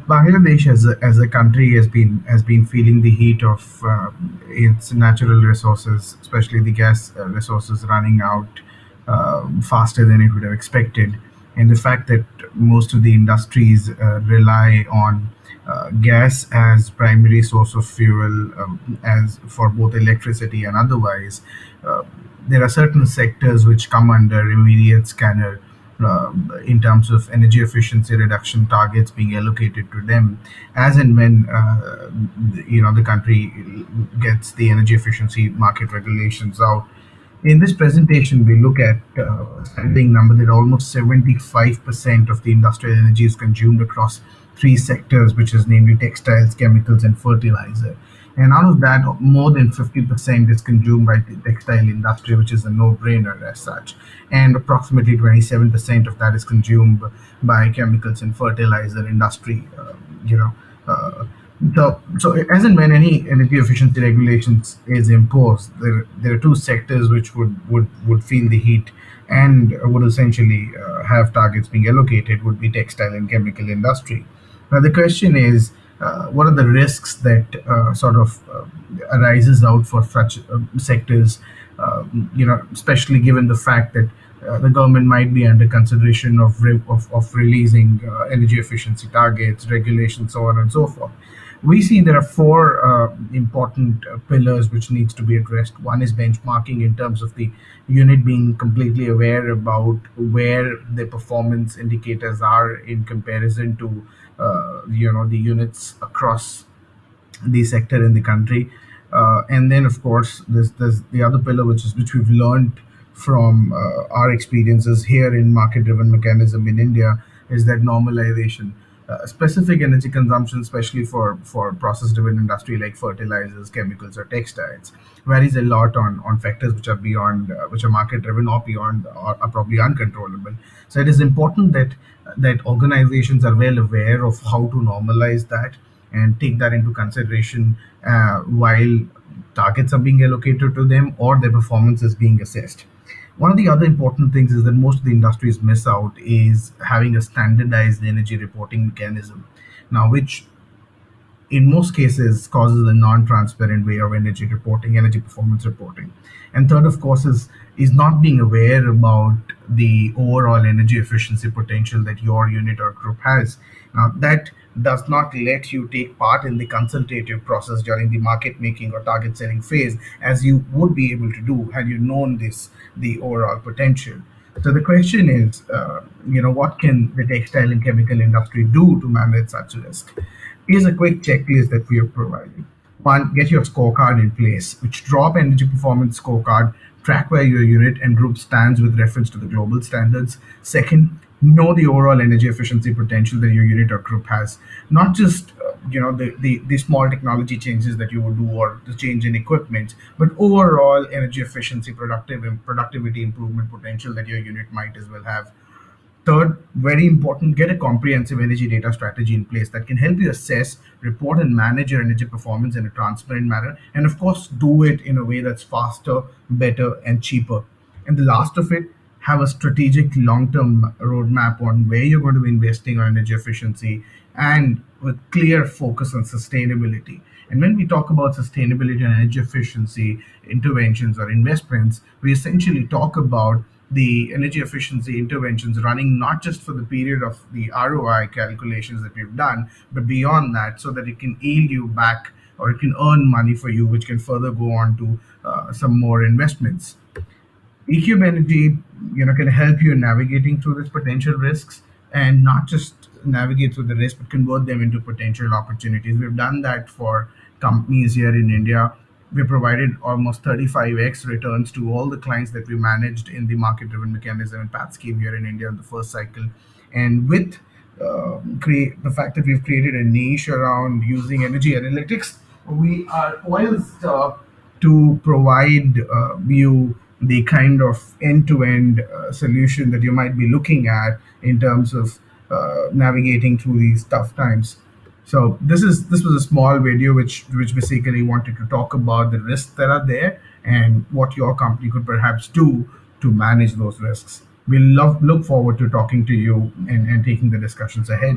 Bangladesh as a country has been feeling the heat of its natural resources, especially the gas resources running out faster than it would have expected, and the fact that most of the industries rely on gas as primary source of fuel, as for both electricity and otherwise. Uh, there are certain sectors which come under immediate scanner uh, in terms of energy efficiency reduction targets being allocated to them as and when the country gets the energy efficiency market regulations out. In this presentation, we look at a staggering number that almost 75% of the industrial energy is consumed across three sectors, which is namely textiles, chemicals, and fertilizer. And out of that, more than 50% is consumed by the textile industry, which is a no-brainer as such. And approximately 27% of that is consumed by chemicals and fertilizer industry. You know, uh, so as and when any energy efficiency regulations is imposed, there are two sectors which would feel the heat and would essentially have targets being allocated would be textile and chemical industry. Now the question is, what are the risks that arises out for such sectors? Especially given the fact that the government might be under consideration of releasing energy efficiency targets, regulations, so on and so forth. We see there are four important pillars which needs to be addressed. One is benchmarking in terms of the unit being completely aware about where the performance indicators are in comparison to the units across the sector in the country. And then, of course, there's the other pillar, which we've learned from our experiences here in market-driven mechanism in India, is that normalization. Specific energy consumption, especially for process-driven industry like fertilizers, chemicals, or textiles, varies a lot on factors which are beyond, which are market-driven or beyond, or are probably uncontrollable. So it is important that organizations are well aware of how to normalize that and take that into consideration while targets are being allocated to them or their performance is being assessed. One of the other important things is that most of the industries miss out is having a standardized energy reporting mechanism. Now, which in most cases causes a non-transparent way of energy reporting, energy performance reporting. And third, of course, is not being aware about the overall energy efficiency potential that your unit or group has. Now, that does not let you take part in the consultative process during the market making or target setting phase as you would be able to do had you known the overall potential. So the question is, what can the textile and chemical industry do to manage such risk? Here's a quick checklist that we have provided. One, get your scorecard in place, which drop energy performance scorecard, track where your unit and group stands with reference to the global standards. Second, know the overall energy efficiency potential that your unit or group has, not just the small technology changes that you would do or the change in equipment, but overall energy efficiency, productivity improvement potential that your unit might as well have. Third, very important, get a comprehensive energy data strategy in place that can help you assess, report, and manage your energy performance in a transparent manner. And of course, do it in a way that's faster, better, and cheaper. And the last of it, have a strategic long term roadmap on where you're going to be investing on energy efficiency and with clear focus on sustainability. And when we talk about sustainability and energy efficiency interventions or investments, we essentially talk about the energy efficiency interventions running not just for the period of the ROI calculations that we've done, but beyond that, so that it can yield you back or it can earn money for you, which can further go on to some more investments. ECube Energy, can help you in navigating through these potential risks and not just navigate through the risk, but convert them into potential opportunities. We've done that for companies here in India. We provided almost 35x returns to all the clients that we managed in the market-driven mechanism and PAT scheme here in India in the first cycle. And with create the fact that we've created a niche around using energy analytics, we are poised to provide you the kind of end-to-end solution that you might be looking at in terms of navigating through these tough times. So this was a small video which basically wanted to talk about the risks that are there and what your company could perhaps do to manage those risks. Look forward to talking to you and taking the discussions ahead.